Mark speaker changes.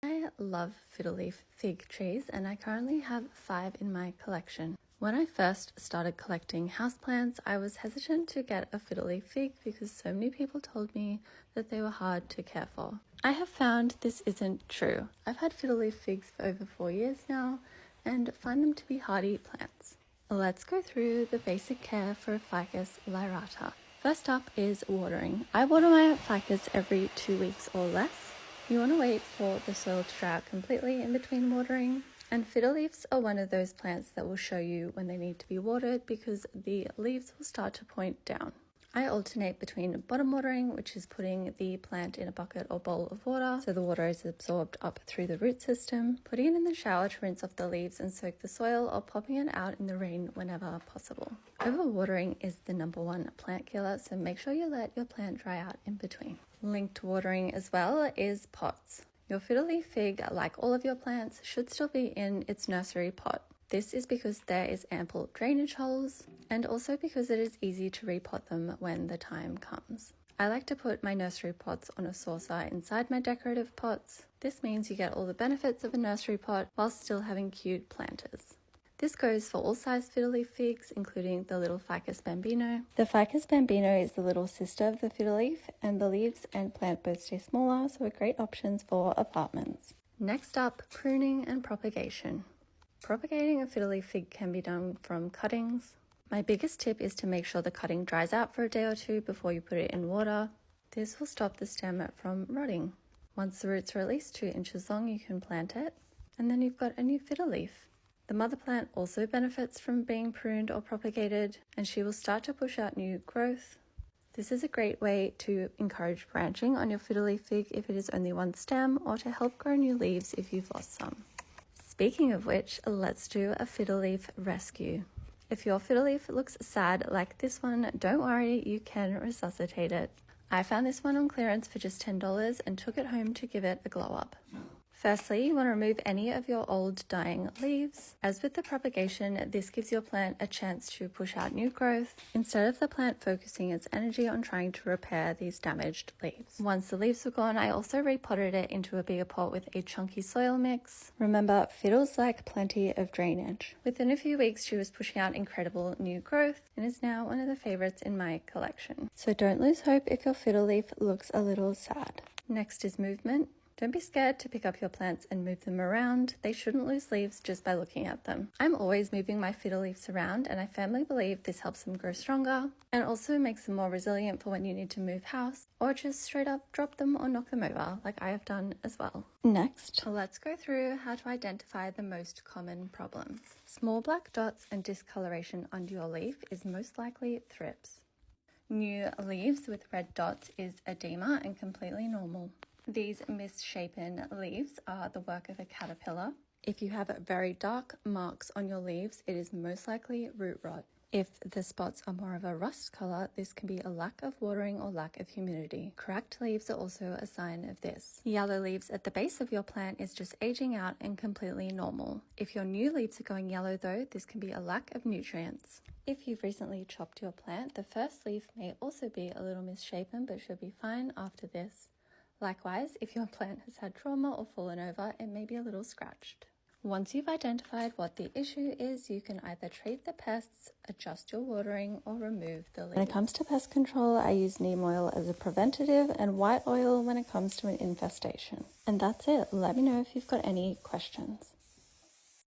Speaker 1: I love Fiddle Leaf Fig trees and I currently have 5 in my collection. When I first started collecting houseplants, I was hesitant to get a Fiddle Leaf Fig because so many people told me that they were hard to care for. I have found this isn't true. I've had Fiddle Leaf Figs for over 4 years now and find them to be hardy plants. Let's go through the basic care for a Ficus Lyrata. First up is watering. I water my Ficus every 2 weeks or less. You want to wait for the soil to dry out completely in between watering. And fiddle leaves are one of those plants that will show you when they need to be watered because the leaves will start to point down. I alternate between bottom watering, which is putting the plant in a bucket or bowl of water so the water is absorbed up through the root system, putting it in the shower to rinse off the leaves and soak the soil, or popping it out in the rain whenever possible. Overwatering is the #1 plant killer, so make sure you let your plant dry out in between. Linked to watering as well is pots. Your Fiddle Leaf Fig, like all of your plants, should still be in its nursery pot. This is because there is ample drainage holes and also because it is easy to repot them when the time comes. I like to put my nursery pots on a saucer inside my decorative pots. This means you get all the benefits of a nursery pot while still having cute planters. This goes for all size Fiddle Leaf Figs, including the little Ficus bambino. The Ficus bambino is the little sister of the fiddle leaf, and the leaves and plant both stay smaller, so are great options for apartments. Next up, pruning and propagation. Propagating a Fiddle Leaf Fig can be done from cuttings. My biggest tip is to make sure the cutting dries out for a day or two before you put it in water. This will stop the stem from rotting. Once the roots are at least 2 inches long, you can plant it, and then you've got a new fiddle leaf. The mother plant also benefits from being pruned or propagated, and she will start to push out new growth. This is a great way to encourage branching on your Fiddle Leaf Fig if it is only one stem, or to help grow new leaves if you've lost some. Speaking of which, let's do a fiddle leaf rescue. If your fiddle leaf looks sad like this one, don't worry, you can resuscitate it. I found this one on clearance for just $10 and took it home to give it a glow up. Firstly, you want to remove any of your old dying leaves. As with the propagation, this gives your plant a chance to push out new growth instead of the plant focusing its energy on trying to repair these damaged leaves. Once the leaves were gone, I also repotted it into a bigger pot with a chunky soil mix. Remember, fiddles like plenty of drainage. Within a few weeks, she was pushing out incredible new growth and is now one of the favorites in my collection. So don't lose hope if your fiddle leaf looks a little sad. Next is movement. Don't be scared to pick up your plants and move them around. They shouldn't lose leaves just by looking at them. I'm always moving my fiddle leaves around, and I firmly believe this helps them grow stronger and also makes them more resilient for when you need to move house or just straight up drop them or knock them over like I have done as well. Next, let's go through how to identify the most common problems. Small black dots and discoloration under your leaf is most likely thrips. New leaves with red dots is edema and completely normal. These misshapen leaves are the work of a caterpillar. If you have very dark marks on your leaves, it is most likely root rot. If the spots are more of a rust color, this can be a lack of watering or lack of humidity. Cracked leaves are also a sign of this. Yellow leaves at the base of your plant is just aging out and completely normal. If your new leaves are going yellow though, this can be a lack of nutrients. If you've recently chopped your plant, the first leaf may also be a little misshapen but should be fine after this. Likewise, if your plant has had trauma or fallen over, it may be a little scratched. Once you've identified what the issue is, you can either treat the pests, adjust your watering, or remove the leaves. When it comes to pest control, I use neem oil as a preventative and white oil when it comes to an infestation. And that's it. Let me know if you've got any questions.